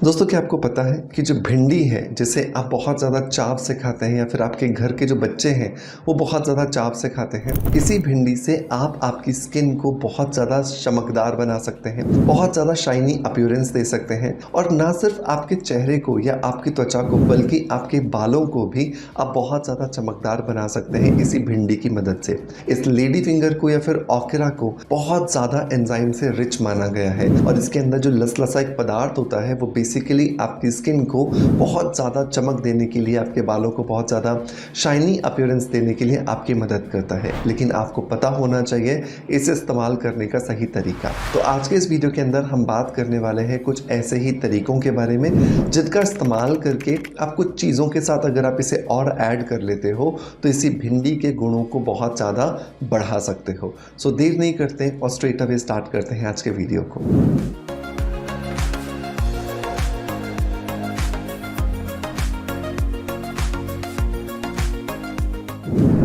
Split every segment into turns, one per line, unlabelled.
दोस्तों क्या आपको पता है कि जो भिंडी है जिसे आप बहुत ज़्यादा चाव से खाते हैं या फिर आपके घर के जो बच्चे हैं वो बहुत ज़्यादा चाव से खाते हैं, इसी भिंडी से आप आपकी स्किन को बहुत ज़्यादा चमकदार बना सकते हैं, बहुत ज़्यादा शाइनी अपीयरेंस दे सकते हैं और ना सिर्फ आपके चेहरे को या आपकी त्वचा को बल्कि आपके बालों को भी आप बहुत ज़्यादा चमकदार बना सकते हैं इसी भिंडी की मदद से। इस लेडी फिंगर को या फिर ओकरा को बहुत ज़्यादा एंजाइम से रिच माना गया है और इसके अंदर जो लसलसा एक पदार्थ होता है वो बेसिकली आपकी स्किन को बहुत ज़्यादा चमक देने के लिए, आपके बालों को बहुत ज़्यादा शाइनी अपीयरेंस देने के लिए आपकी मदद करता है। लेकिन आपको पता होना चाहिए इसे इस्तेमाल करने का सही तरीका। तो आज के इस वीडियो के अंदर हम बात करने वाले हैं कुछ ऐसे ही तरीकों के बारे में जिनका इस्तेमाल करके आप कुछ चीज़ों के साथ अगर आप इसे और ऐड कर लेते हो तो इसी भिंडी के गुणों को बहुत ज़्यादा बढ़ा सकते हो। सो देर नहीं करते और स्ट्रेट अवे स्टार्ट करते हैं आज के वीडियो को।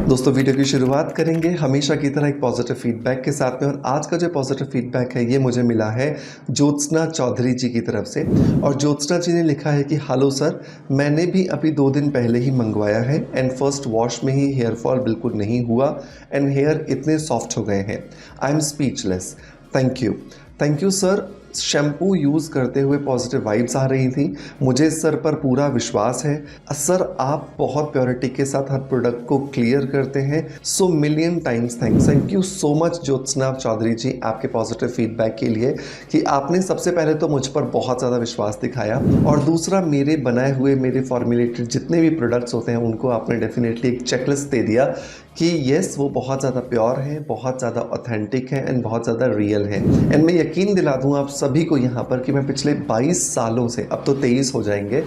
दोस्तों वीडियो की शुरुआत करेंगे हमेशा की तरह एक पॉजिटिव फीडबैक के साथ में और आज का जो पॉजिटिव फीडबैक है ये मुझे मिला है ज्योत्सना चौधरी जी की तरफ से। और ज्योत्सना जी ने लिखा है कि हेलो सर, मैंने भी अभी 2 दिन पहले ही मंगवाया है एंड फर्स्ट वॉश में ही हेयर फॉल बिल्कुल नहीं हुआ एंड हेयर इतने सॉफ्ट हो गए हैं। I am speechless. Thank you sir. Shampoo use करते हुए पॉजिटिव वाइब्स आ रही थी। मुझे सर पर पूरा विश्वास है सर, आप बहुत प्योरिटी के साथ हर प्रोडक्ट को क्लियर करते हैं। So million times thanks. Thank you so much Jyotsna Chaudhary ji आपके पॉजिटिव फीडबैक के लिए कि आपने सबसे पहले तो मुझ पर बहुत ज़्यादा विश्वास दिखाया और दूसरा मेरे बनाए हुए मेरे फॉर्मुलेटेड जितने भी प्रोडक्ट्स होते हैं उनको आपने डेफिनेटली एक चेकलिस्ट दे दिया कि येस वो बहुत ज़्यादा प्योर हैं, बहुत ज़्यादा ऑथेंटिक हैं एंड बहुत ज़्यादा रियल हैं। एंड मैं यकीन दिला दूँ आप सभी को यहाँ पर कि मैं पिछले 22 सालों से, अब तो 23 हो जाएंगे,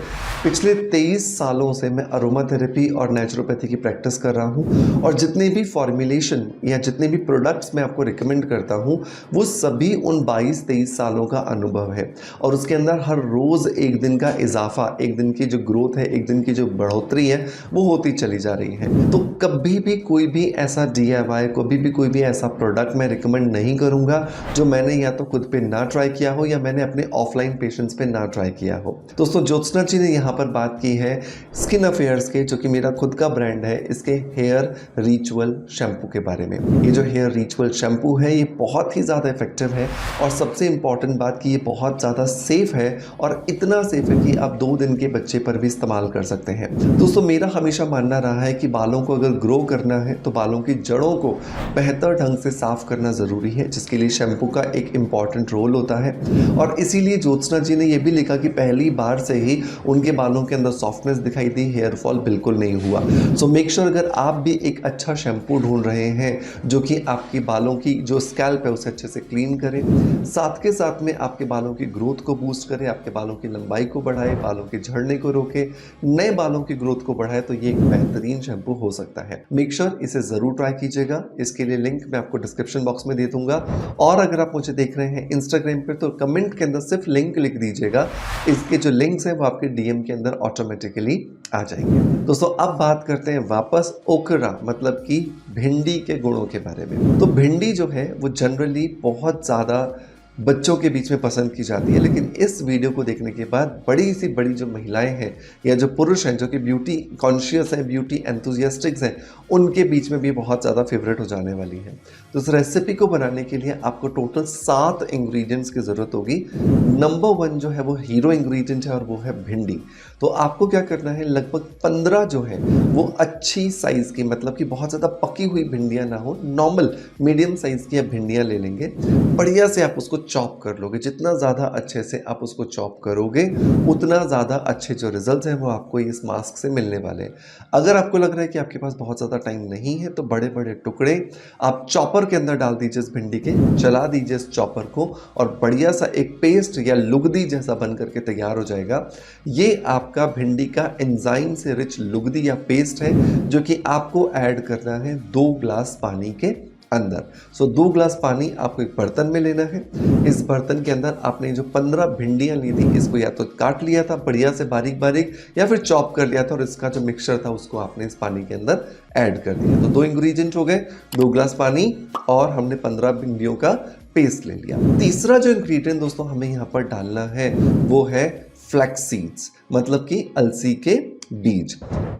पिछले 23 सालों से मैं अरोमा थेरेपी और नेचुरोपैथी की प्रैक्टिस कर रहा हूँ और जितने भी फॉर्मुलेशन या जितने भी प्रोडक्ट्स मैं आपको रिकमेंड करता हूँ वो सभी उन 22-23 सालों का अनुभव है और उसके अंदर हर रोज़ एक दिन का इजाफा, एक दिन की जो ग्रोथ है, एक दिन की जो बढ़ोतरी है वो होती चली जा रही है। तो कभी भी कोई भी ऐसा DIY, कभी भी कोई भी ऐसा प्रोडक्ट मैं रिकमेंड नहीं करूंगा जो मैंने या तो खुद पे ना ट्राई किया हो या मैंने अपने ऑफलाइन पेशेंट्स पे ना ट्राई किया हो। दोस्तों ज्योत्सना जी ने यहाँ पर बात की है स्किन अफेयर्स के, जो कि मेरा खुद का ब्रांड है, इसके हेयर रिचुअल शैम्पू के बारे में। ये जो हेयर रिचुअल शैम्पू है ये बहुत ही ज़्यादा इफेक्टिव है और सबसे इंपॉर्टेंट बात कि ये बहुत ज़्यादा सेफ है और इतना सेफ है कि आप 2 दिन के बच्चे पर भी इस्तेमाल कर सकते हैं। दोस्तों मेरा हमेशा मानना रहा है कि बालों को अगर ग्रो करना है तो बालों की जड़ों को बेहतर ढंग से साफ करना ज़रूरी है, जिसके लिए शैम्पू का एक इम्पॉर्टेंट रोल होता है। और इसीलिए ज्योत्सना जी ने यह भी लिखा कि पहली बार से ही उनके बालों के अंदर सॉफ्टनेस दिखाई दी, हेयर फॉल बिल्कुल नहीं हुआ। सो मेक श्योर अगर आप भी एक अच्छा शैम्पू ढूंढ रहे हैं जो कि आपकी बालों की जो स्कैल्प है उसे अच्छे से क्लीन करे, साथ के साथ में आपके बालों की ग्रोथ को बूस्ट करे, आपके बालों की लंबाई को बढ़ाए, बालों के झड़ने को रोके, नए बालों की ग्रोथ को बढ़ाए, तो ये एक बेहतरीन शैम्पू हो सकता है। मेक श्योर इसे ज़रूर ट्राई कीजिएगा। इसके लिए लिंक मैं आपको डिस्क्रिप्शन बॉक्स में दे दूंगा और अगर आप मुझे देख रहे हैं इंस्टाग्राम पर तो कमेंट के अंदर सिर्फ लिंक लिख दीजिएगा, इसके जो लिंक्स हैं वो आपके DM के अंदर ऑटोमेटिकली आ जाएंगे। दोस्तों अब बात करते हैं वापस ओकरा मतलब कि भिंडी के गुणों के बारे में। तो भिंडी जो है वो जनरली बहुत ज़्यादा बच्चों के बीच में पसंद की जाती है, लेकिन इस वीडियो को देखने के बाद बड़ी सी बड़ी जो महिलाएं हैं या जो पुरुष हैं जो कि ब्यूटी कॉन्शियस हैं, ब्यूटी एंथुजियास्टिक्स हैं, उनके बीच में भी बहुत ज़्यादा फेवरेट हो जाने वाली है। तो इस रेसिपी को बनाने के लिए आपको टोटल 7 इंग्रेडिएंट्स की ज़रूरत होगी। नंबर 1 जो है वो हीरो इंग्रेडिएंट है और वो है भिंडी। तो आपको क्या करना है, लगभग 15 जो है वो अच्छी साइज़ की, मतलब कि बहुत ज़्यादा पकी हुई भिंडियाँ ना हो, नॉर्मल मीडियम साइज़ की आप भिंडियाँ ले लेंगे। बढ़िया से आप उसको चॉप कर लोगे। जितना ज़्यादा अच्छे से आप उसको चॉप करोगे उतना ज़्यादा अच्छे जो रिजल्ट्स हैं वो आपको इस मास्क से मिलने वाले हैं। अगर आपको लग रहा है कि आपके पास बहुत ज़्यादा टाइम नहीं है तो बड़े बड़े टुकड़े आप चॉपर के अंदर डाल दीजिए इस भिंडी के, चला दीजिए इस चॉपर को और बढ़िया सा एक पेस्ट या लुगदी जैसा बन करके तैयार हो जाएगा। ये आपका भिंडी का एंजाइम से रिच लुगदी या पेस्ट है जो कि आपको ऐड करना है 2 ग्लास पानी के अंदर। सो 2 ग्लास पानी आपको एक बर्तन में लेना है। इस बर्तन के अंदर आपने जो 15 भिंडियाँ ली थी इसको या तो काट लिया था बढ़िया से बारीक बारीक या फिर चॉप कर लिया था और इसका जो मिक्सचर था उसको आपने इस पानी के अंदर ऐड कर दिया। तो 2 इंग्रेडिएंट हो गए, 2 ग्लास पानी और हमने 15 भिंडियों का पेस्ट ले लिया। तीसरा जो इंग्रेडिएंट दोस्तों हमें यहाँ पर डालना है वो है फ्लैक्स सीड्स, मतलब कि अलसी के बीज।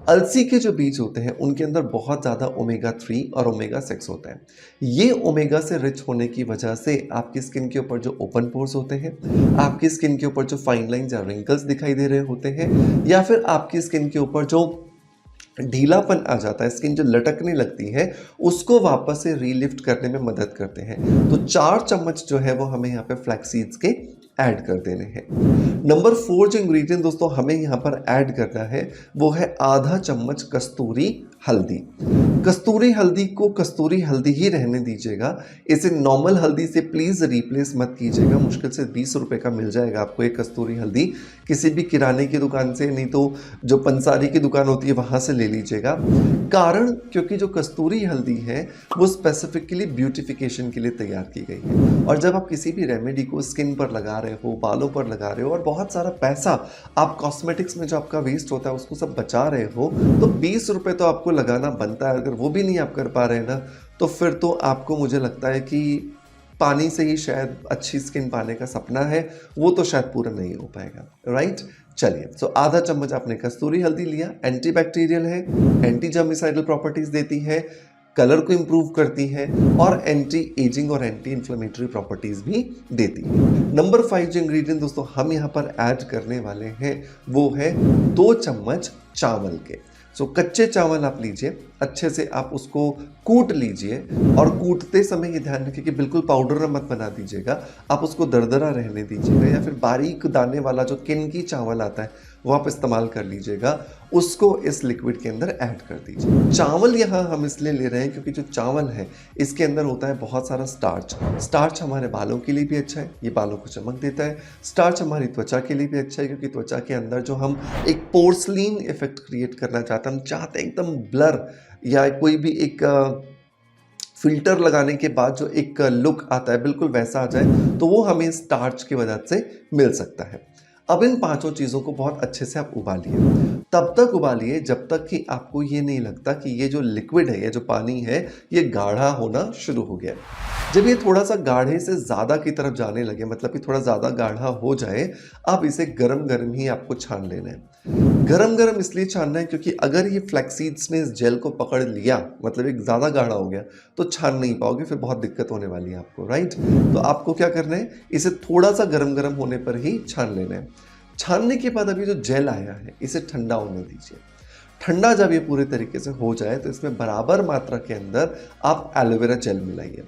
अलसी के जो बीज होते हैं उनके अंदर बहुत ज़्यादा ओमेगा 3 और ओमेगा 6 होता है। ये ओमेगा से रिच होने की वजह से आपकी स्किन के ऊपर जो ओपन पोर्स होते हैं, आपकी स्किन के ऊपर जो फाइन लाइंस या रिंकल्स दिखाई दे रहे होते हैं, या फिर आपकी स्किन के ऊपर जो ढीलापन आ जाता है, स्किन जो लटकने लगती है, उसको वापस से रीलिफ्ट करने में मदद करते हैं। तो 4 चम्मच जो है वो हमें यहाँ पे फ्लैक्स सीड्स के ऐड कर देने हैं। नंबर 4 जो इंग्रेडिएंट दोस्तों हमें यहाँ पर ऐड करना है वो है आधा चम्मच कस्तूरी हल्दी। कस्तूरी हल्दी को कस्तूरी हल्दी ही रहने दीजिएगा, इसे नॉर्मल हल्दी से प्लीज़ रिप्लेस मत कीजिएगा। मुश्किल से 20 रुपए का मिल जाएगा आपको एक कस्तूरी हल्दी, किसी भी किराने की दुकान से, नहीं तो जो पंसारी की दुकान होती है वहाँ से ले लीजिएगा। कारण क्योंकि जो कस्तूरी हल्दी है वो स्पेसिफिकली ब्यूटिफिकेशन के लिए तैयार की गई है, और जब आप किसी भी रेमेडी को स्किन पर लगा रहे हो, बालों पर लगा रहे हो, और बहुत सारा पैसा आप कॉस्मेटिक्स में जो आपका वेस्ट होता है उसको सब बचा रहे हो, तो 20 रुपए तो आपको लगाना बनता है। अगर वो भी नहीं आप कर पा रहे हैं ना, तो फिर तो आपको, मुझे लगता है कि पानी से ही शायद अच्छी स्किन पाने का सपना है, वो तो शायद पूरा नहीं हो पाएगा, राइट। चलिए, सो आधा चम्मच आपने कस्तूरी हल्दी लिया। एंटीबैक्टीरियल है, एंटी जर्मिसाइडल प्रॉपर्टीज देती है, कलर को इम्प्रूव करती है, और एंटी एजिंग और एंटी इन्फ्लेमेटरी प्रॉपर्टीज भी देती है। नंबर 5 जो इंग्रेडिएंट दोस्तों हम यहाँ पर ऐड करने वाले हैं वो है 2 चम्मच चावल के। सो कच्चे चावल आप लीजिए, अच्छे से आप उसको कूट लीजिए, और कूटते समय ये ध्यान रखिए कि बिल्कुल पाउडर मत बना दीजिएगा, आप उसको दरदरा रहने दीजिएगा, या फिर बारीक दाने वाला जो किनकी चावल आता है वो आप इस्तेमाल कर लीजिएगा, उसको इस लिक्विड के अंदर ऐड कर दीजिए। चावल यहाँ हम इसलिए ले रहे हैं क्योंकि जो चावल है इसके अंदर होता है बहुत सारा स्टार्च। स्टार्च हमारे बालों के लिए भी अच्छा है, ये बालों को चमक देता है। स्टार्च हमारी त्वचा के लिए भी अच्छा है, क्योंकि त्वचा के अंदर जो हम एक पोर्सलिन इफेक्ट क्रिएट करना चाहते हैं, हम चाहते हैं एकदम ब्लर या कोई भी एक फिल्टर लगाने के बाद जो एक लुक आता है बिल्कुल वैसा आ जाए, तो वो हमें स्टार्च की वजह से मिल सकता है। अब इन 5 चीज़ों को बहुत अच्छे से आप उबालिए, तब तक उबालिए जब तक कि आपको ये नहीं लगता कि ये जो लिक्विड है, ये जो पानी है, ये गाढ़ा होना शुरू हो गया। जब ये थोड़ा सा गाढ़े से ज़्यादा की तरफ जाने लगे, मतलब कि थोड़ा ज़्यादा गाढ़ा हो जाए, अब इसे गरम गरम ही आपको छान लेना है। गरम गरम इसलिए छानना है क्योंकि अगर ये फ्लैक्स सीड्स ने इस जेल को पकड़ लिया, मतलब एक ज़्यादा गाढ़ा हो गया, तो छान नहीं पाओगे, फिर बहुत दिक्कत होने वाली है आपको, राइट। तो आपको क्या करना है, इसे थोड़ा सा गरम गरम होने पर ही छान लेना है। छानने के बाद अभी जो जेल आया है इसे ठंडा होने दीजिए। ठंडा जब ये पूरे तरीके से हो जाए तो इसमें बराबर मात्रा के अंदर आप एलोवेरा जेल मिलाइए।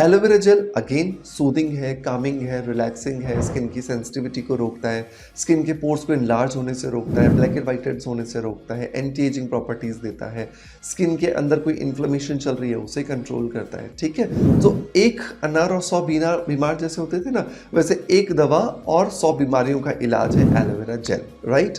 एलोवेरा जेल अगेन सूदिंग है, कामिंग है, रिलैक्सिंग है, स्किन की सेंसिटिविटी को रोकता है, स्किन के पोर्स को इनलार्ज होने से रोकता है, ब्लैक एंड व्हाइट हेड्स होने से रोकता है, एंटी एजिंग प्रॉपर्टीज देता है, स्किन के अंदर कोई इन्फ्लेमेशन चल रही है उसे कंट्रोल करता है, ठीक है। तो एक अनार और 100 बीमार जैसे होते थे ना, वैसे एक दवा और 100 बीमारियों का इलाज है एलोवेरा जेल, राइट।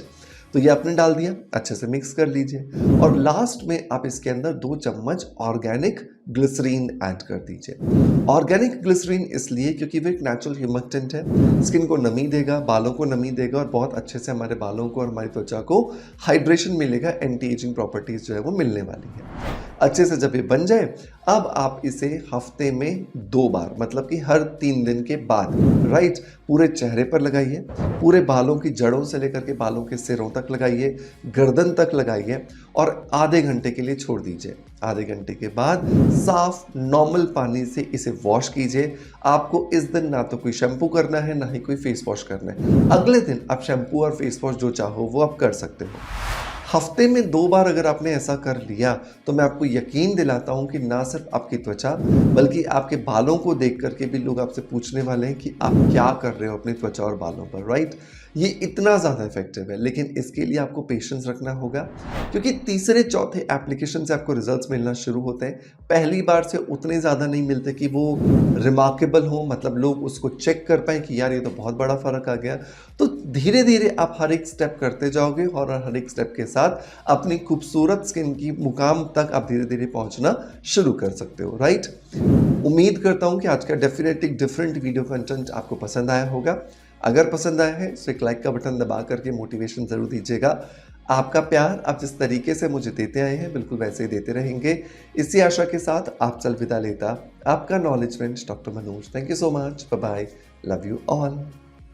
तो ये आपने डाल दिया, अच्छे से मिक्स कर लीजिए, और लास्ट में आप इसके अंदर 2 चम्मच ऑर्गेनिक ग्लिसरीन ऐड कर दीजिए। ऑर्गेनिक ग्लिसरीन इसलिए क्योंकि वो एक नेचुरल ह्यूमिक्टेंट है, स्किन को नमी देगा, बालों को नमी देगा, और बहुत अच्छे से हमारे बालों को और हमारी त्वचा को हाइड्रेशन मिलेगा, एंटी एजिंग प्रॉपर्टीज जो है वो मिलने वाली है। अच्छे से जब ये बन जाए, अब आप इसे हफ्ते में 2 बार, मतलब कि हर 3 दिन के बाद, राइट, पूरे चेहरे पर लगाइए, पूरे बालों की जड़ों से लेकर के बालों के सिरों तक लगाइए, गर्दन तक लगाइए, और आधे घंटे के लिए छोड़ दीजिए। आधे घंटे के बाद साफ नॉर्मल पानी से इसे वॉश कीजिए। आपको इस दिन ना तो कोई शैम्पू करना है, ना ही कोई फेस वॉश करना है। अगले दिन आप शैम्पू और फेस वॉश जो चाहो वो आप कर सकते हो। हफ्ते में 2 बार अगर आपने ऐसा कर लिया तो मैं आपको यकीन दिलाता हूं कि ना सिर्फ आपकी त्वचा बल्कि आपके बालों को देख करके भी लोग आपसे पूछने वाले हैं कि आप क्या कर रहे हो अपनी त्वचा और बालों पर, राइट। ये इतना ज़्यादा इफेक्टिव है, लेकिन इसके लिए आपको पेशेंस रखना होगा, क्योंकि तीसरे चौथे एप्लीकेशन से आपको रिजल्ट्स मिलना शुरू होते हैं। पहली बार से उतने ज़्यादा नहीं मिलते कि वो रिमार्केबल हो, मतलब लोग उसको चेक कर पाएँ कि यार ये तो बहुत बड़ा फ़र्क आ गया। तो धीरे धीरे आप हर एक स्टेप करते जाओगे, और हर एक स्टेप के साथ अपनी खूबसूरत स्किन की मुकाम तक आप धीरे धीरे पहुंचना शुरू कर सकते हो, राइट। उम्मीद करता हूं कि आज का डेफिनेटली डिफरेंट वीडियो कंटेंट आपको पसंद आया होगा। अगर पसंद आया है तो एक लाइक का बटन दबा करके मोटिवेशन ज़रूर दीजिएगा। आपका प्यार आप जिस तरीके से मुझे देते आए हैं बिल्कुल वैसे ही देते रहेंगे। इसी आशा के साथ आप चल विदा लेता आपका knowledge friend doctor Manoj. Thank you so much, bye bye, love you all.